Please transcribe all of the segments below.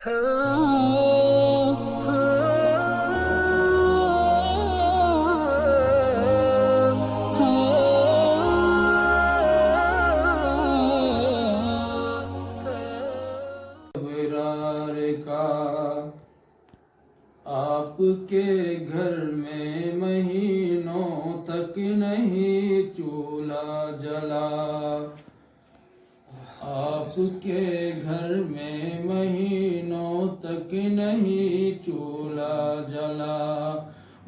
آپ کے گھر میں مہینوں تک نہیں چولہا جلا، آپ کے گھر میں مہینوں تک نہیں چولہا جلا،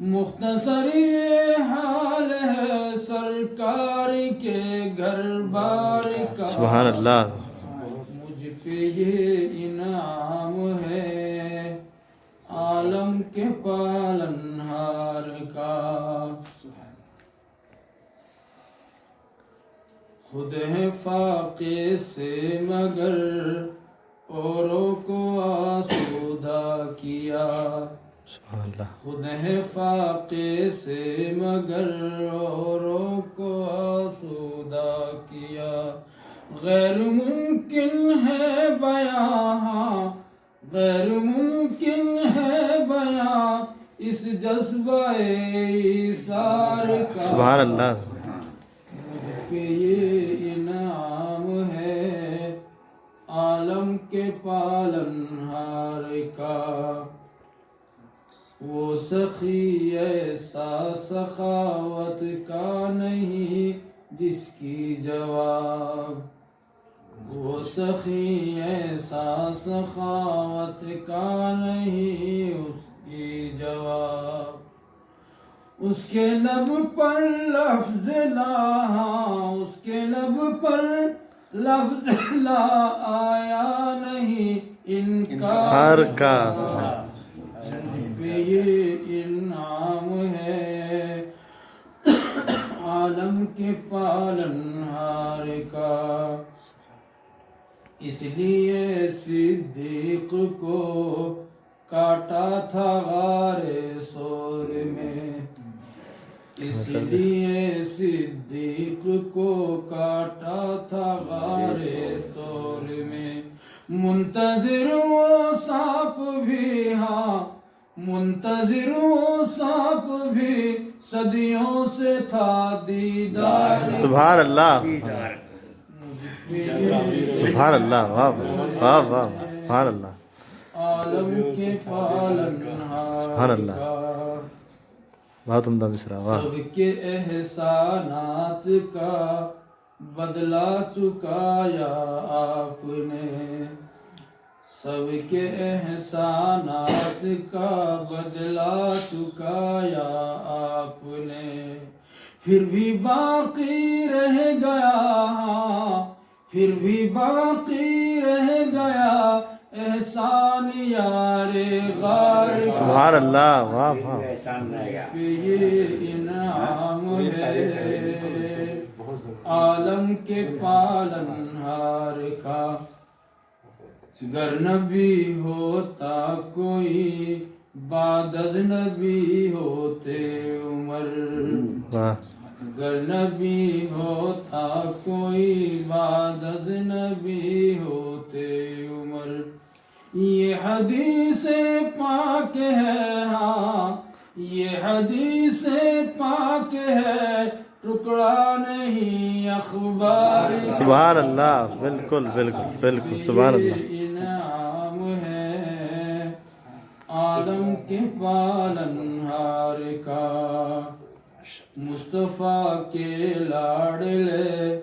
مختصر یہ حال ہے سرکار کے گھر بار کا، سبحان اللہ۔ مجھ پہ یہ انعام ہے عالم کے پالنہار کا، خود ہے فاقے سے مگر اوروں کو آسودہ کیا، سبحان اللہ۔ خود ہے فاقے سے مگر اوروں کو آسودہ کیا، غیر ممکن ہے بیاں، غیر ممکن ہے بیاں اس جذبہ ایثار کا، سبحان اللہ۔ مجھ پہ یہ انعام ہے عالم کے پالنہار کا، وہ سخی ایسا سخاوت کا نہیں جس کی جواب، وہ سخی ایسا سخاوت کا نہیں اس کی جواب، اس کے لب پر لفظ لا، اس کے لب پر لفظ لا آیا نہیں انکار کا، مجھ پہ یہ انعام ہے عالم کے پالنہار کا، اس لیے صدیق کو کاٹا تھا غار سور میں، اس لیے صدیق کو کاٹا تھا غار سور میں، منتظر وہ سانپ بھی، ہاں منتظر وہ سانپ بھی صدیوں سے تھا دیدار، سبحان اللہ۔ سبحان اللہ، واہ واہ واہ، سبحان اللہ، عالم کے پالنہار کا، بہت عمدہ مصرع، واہ۔ سب کے احسانات کا بدلہ چکایا آپ نے، سب کے احسانات کا بدلہ چکایا آپ نے، پھر بھی باقی رہ گیا، پھر بھی باقی رہ گیا احسان یار غار کا، سبحان اللہ، واہ واہ۔ پہ یہ انعام ہے عالم کے پالنہار کا، گر نبی ہوتا کوئی بعد از نبی ہوتے عمر، گر نبی ہوتا کوئی بعد از نبی ہوتے عمر، یہ حدیث پاک ہے، ہاں یہ حدیث پاک ہے ٹکڑا نہیں اخبار کا، سبحان اللہ، بالکل بالکل بالکل، سبحان اللہ۔ انعام ہے عالم کے پالنہار کا، مصطفیٰ کے لاڈلے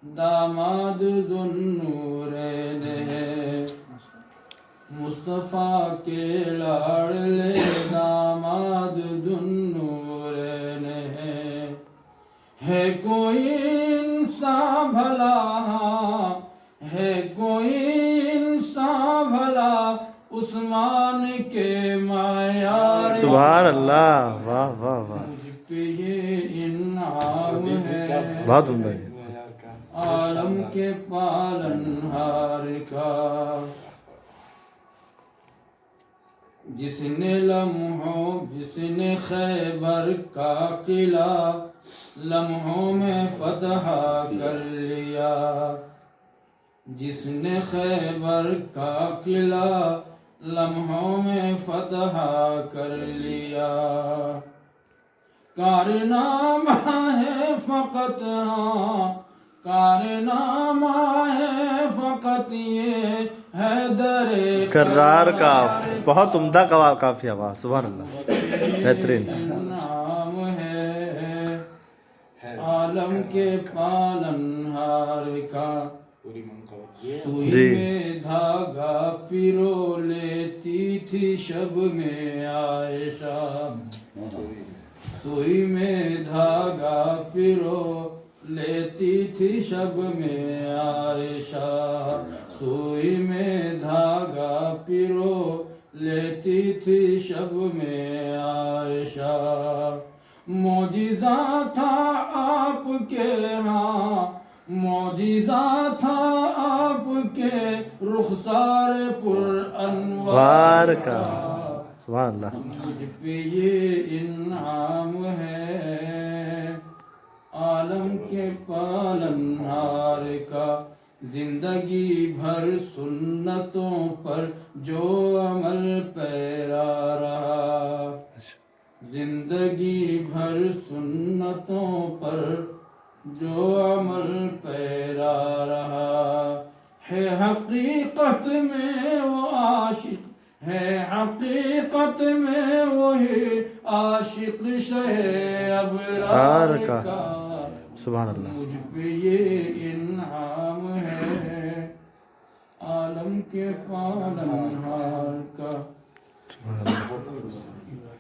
داماد ذوالنورین ہے، مصطفیٰ کے لاڈلے داماد ذوالنورین ہے کوئی انسان بھلا، ہے کوئی انسان بھلا عثمان کے معیار، سبحان اللہ، واہ واہ واہ، مجھ پہ یہ انعام ہے بہت عمدہ۔ عالم کے پالنہار کا، جس نے لمحوں، جس نے خیبر کا قلعہ لمحوں میں فتح کر لیا، جس نے خیبر کا قلعہ لمحوں میں فتح کر لیا کارنامہ ہے فقط ہاں کارنامہ ہے فقط یہ حیدر کرار کا بہت عمدہ قافیہ واہ سبحان اللہ بہترین نام ہے عالم کے پالنہار کا سوئی میں دھاگا پیرو لیتی تھی شب میں عائشہ سوئی میں دھاگا پیرو لیتی تھی شب میں عائشہ سوئی میں دھاگا پیرو لیتی تھی شب میں عائشہ معجزہ تھا آپ کے ہاں معجزہ تھا آپ کے رخسار پر انوار کا سبحان اللہ مجھ پہ یہ انعام ہے عالم کے پالنہار کا زندگی بھر سنتوں پر جو عمل پیرا رہا زندگی بھر سنتوں پر جو عمل پیرا رہا ہے حقیقت میں وہ عاشق ہے حقیقت میں وہی عاشق شہ ابرار کا سبحان اللہ مجھ پہ یہ انعام ہے عالم کے پالنہار کا سبحان اللہ